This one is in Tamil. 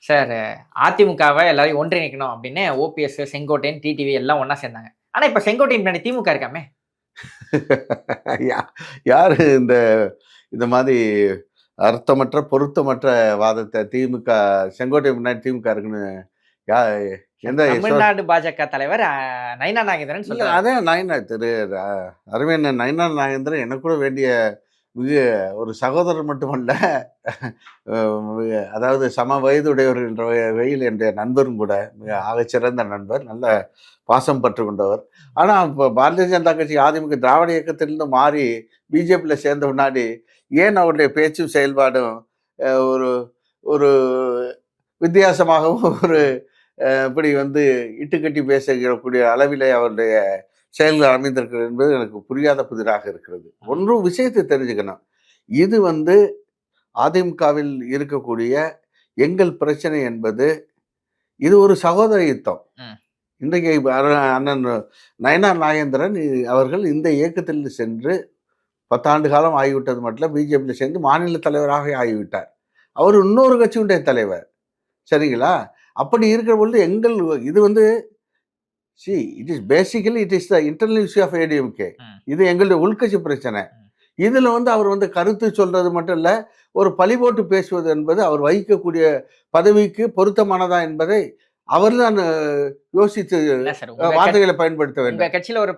சார் அதிமுகவை எல்லாரையும் ஒன்றிணைக்கணும் அப்படின்னு ஓபிஎஸ், செங்கோட்டையன், டிடிவி எல்லாம் ஒண்ணா சேர்ந்தாங்க. ஆனா இப்ப செங்கோட்டையன் பின்னாடி திமுக இருக்காமே. யா யாரு இந்த இந்த மாதிரி அர்த்தமற்ற, பொருத்தமற்ற வாதத்த திமுக செங்கோட்டையன் முன்னாடி திமுக இருக்குன்னு யா எந்த தமிழ்நாடு பாஜக தலைவர் நயினா நாகேந்திரன் இல்ல சொல்றாரு. அதான் திரு அருமையண்ணன் நயினார் நாகேந்திரன் எனக்கு கூட வேண்டிய மிக ஒரு சகோதரர் மட்டுமல்ல, அதாவது சம வயதுடையவர் என்ற வகையில் என்னுடைய நண்பரும் கூட, மிக ஆகச்சிறந்த நண்பர், நல்ல பாசம் பற்று கொண்டவர். ஆனா இப்போ பாரதிய ஜனதா கட்சி அதிமுக திராவிட இயக்கத்திலிருந்து மாறி பிஜேபியில் சேர்ந்த முன்னாடி ஏன் அவருடைய பேச்சும் செயல்பாடும் ஒரு ஒரு வித்தியாசமாகவும் ஒரு இப்படி இட்டுக்கட்டி பேசக்கூடிய அளவிலே அவருடைய செயல்கள் அமைந்திருக்கிறது என்பது எனக்கு புரியாத புதிராக இருக்கிறது. ஒன்றும் விஷயத்தை தெரிஞ்சுக்கணும். இது அதிமுகவில் இருக்கக்கூடிய எங்கள் பிரச்சனை என்பது இது ஒரு சகோதர யுத்தம். இன்றைக்கு அண்ணன் நயினார் நாகேந்திரன் அவர்கள் இந்த இயக்கத்தில் சென்று 10 ஆண்டு காலம் ஆகிவிட்டது மட்டும் பிஜேபியில் சேர்ந்து மாநில தலைவராக ஆகிவிட்டார். அவர் இன்னொரு கட்சியுடைய தலைவர். சரிங்களா? அப்படி இருக்கிற பொழுது இது it is basically it is the internal issue of ADMK. இது எங்களுடைய உள்கட்சி பிரச்சனை. இதுல அவர் கருத்து சொல்றது மட்டும் இல்ல, ஒரு பழி போட்டு பேசுவது என்பது அவர் வகிக்கக்கூடிய பதவிக்கு பொருத்தமானதா என்பதை அவர்தான் யோசித்து வார்த்தைகளை பயன்படுத்த வேண்டும். கட்சியில ஒரு